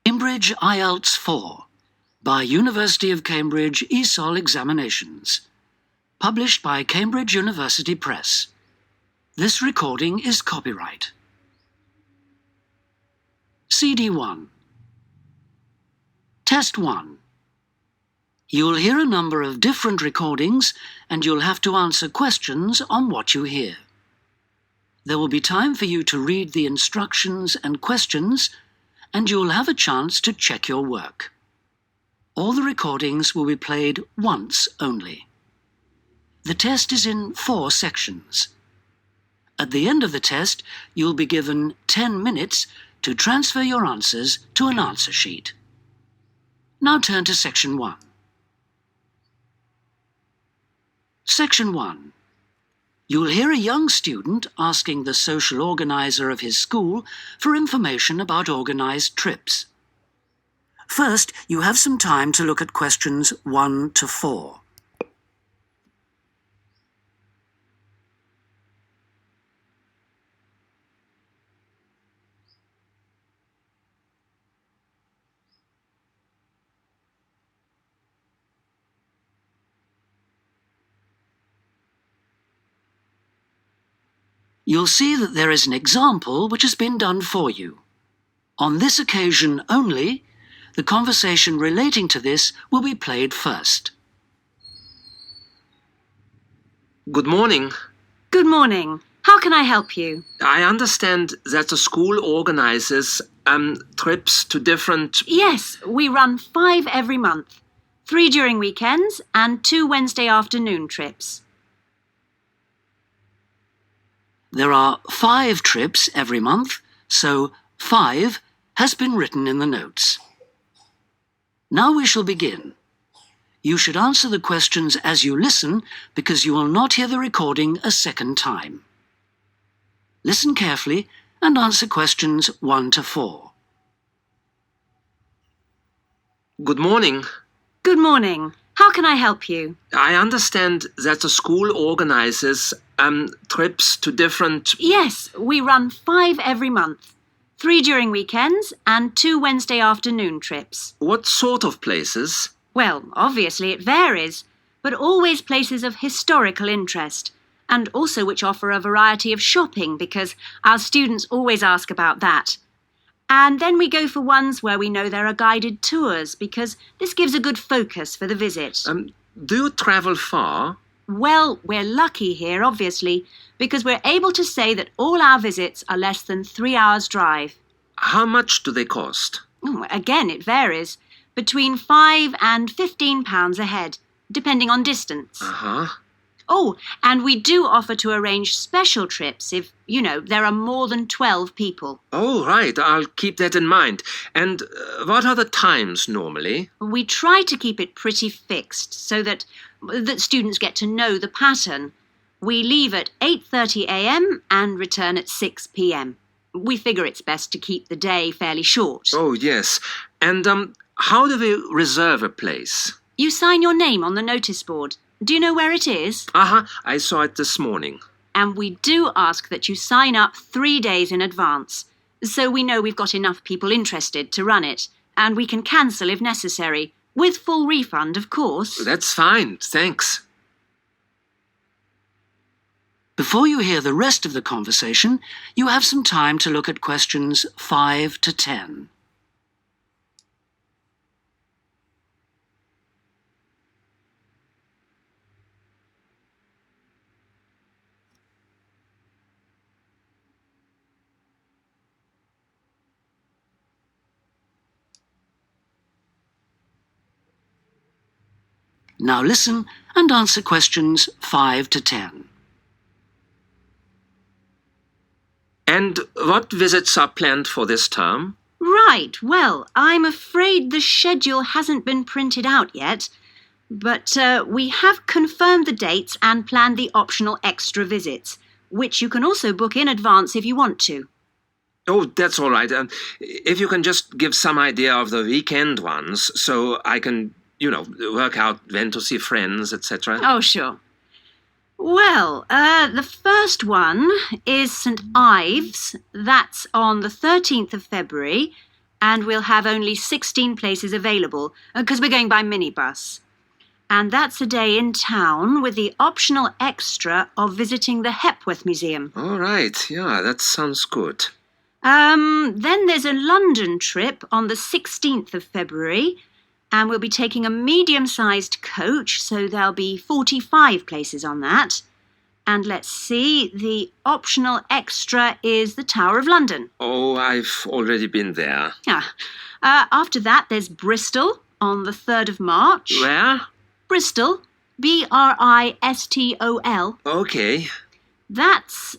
Cambridge IELTS 4 by University of Cambridge ESOL Examinations. Published by Cambridge University Press. This recording is copyright. CD 1. Test 1. You'll hear a number of different recordings and you'll have to answer questions on what you hear. There will be time for you to read the instructions and questions, and you'll have a chance to check your work. All the recordings will be played once only. The test is in 4 sections. At the end of the test, you'll be given 10 minutes to transfer your answers to an answer sheet. Now turn to Section 1. Section 1. You'll hear a young student asking the social organizer of his school for information about organized trips. First, you have some time to look at questions 1 to 4. You'll see that there is an example which has been done for you. On this occasion only, the conversation relating to this will be played first. Good morning. Good morning. How can I help you? I understand that the school organizes trips to different... Yes, we run 5 every month. 3 during weekends and 2 Wednesday afternoon trips. There are 5 trips every month, so 5 has been written in the notes. Now we shall begin. You should answer the questions as you listen because you will not hear the recording a second time. Listen carefully and answer questions 1 to 4. Good morning. Good morning. How can I help you? I understand that the school organizes trips to different... Yes, we run 5 every month. 3 during weekends and 2 Wednesday afternoon trips. What sort of places? Well, obviously it varies, but always places of historical interest, and also which offer a variety of shopping because our students always ask about that. And then we go for ones where we know there are guided tours because this gives a good focus for the visit. Do you travel far? Well, we're lucky here, obviously, because we're able to say that all our visits are less than 3 hours' drive. How much do they cost? Again, it varies. Between £5 and £15 a head, depending on distance. Uh-huh. Oh, and we do offer to arrange special trips if, there are more than 12 people. Oh, right. I'll keep that in mind. And what are the times normally? We try to keep it pretty fixed so that students get to know the pattern. We leave at 8:30 a.m. and return at 6 p.m. We figure it's best to keep the day fairly short. Oh, yes. And how do we reserve a place? You sign your name on the notice board. Do you know where it is? I saw it this morning. And we do ask that you sign up 3 days in advance, so we know we've got enough people interested to run it, and we can cancel if necessary, with full refund, of course. That's fine, thanks. Before you hear the rest of the conversation, you have some time to look at questions 5 to 10. Now listen and answer questions 5 to 10. And what visits are planned for this term? Right, well, I'm afraid the schedule hasn't been printed out yet, but we have confirmed the dates and planned the optional extra visits, which you can also book in advance if you want to. Oh, that's all right. If you can just give some idea of the weekend ones so I can... work out when to see friends, etc. Oh, sure. Well, the first one is St. Ives. That's on the 13th of February, and we'll have only 16 places available because we're going by minibus. And that's a day in town with the optional extra of visiting the Hepworth Museum. All right, yeah, that sounds good. Then there's a London trip on the 16th of February, and we'll be taking a medium-sized coach, so there'll be 45 places on that. And let's see, the optional extra is the Tower of London. Oh, I've already been there. Yeah. After that, there's Bristol on the 3rd of March. Where? Bristol, Bristol. Okay. That's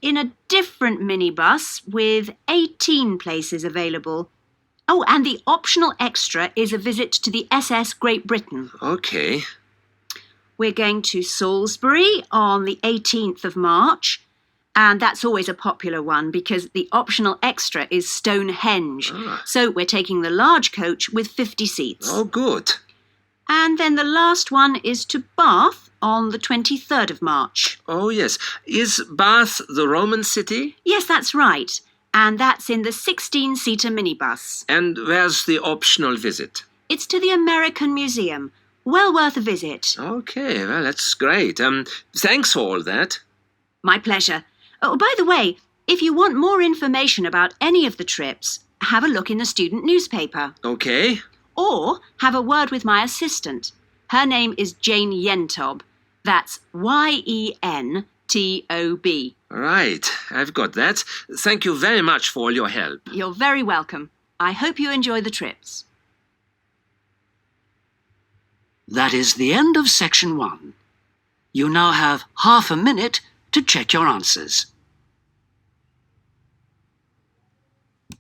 in a different minibus with 18 places available. Oh, and the optional extra is a visit to the SS Great Britain. Okay. We're going to Salisbury on the 18th of March, and that's always a popular one because the optional extra is Stonehenge. Ah. So we're taking the large coach with 50 seats. Oh, good. And then the last one is to Bath on the 23rd of March. Oh, yes. Is Bath the Roman city? Yes, that's right. And that's in the 16-seater minibus. And where's the optional visit? It's to the American Museum. Well worth a visit. Okay, well, that's great. Thanks for all that. My pleasure. Oh, by the way, if you want more information about any of the trips, have a look in the student newspaper. Okay. Or have a word with my assistant. Her name is Jane Yentob. That's Yentob. Right, I've got that. Thank you very much for all your help. You're very welcome. I hope you enjoy the trips. That is the end of section 1. You now have half a minute to check your answers.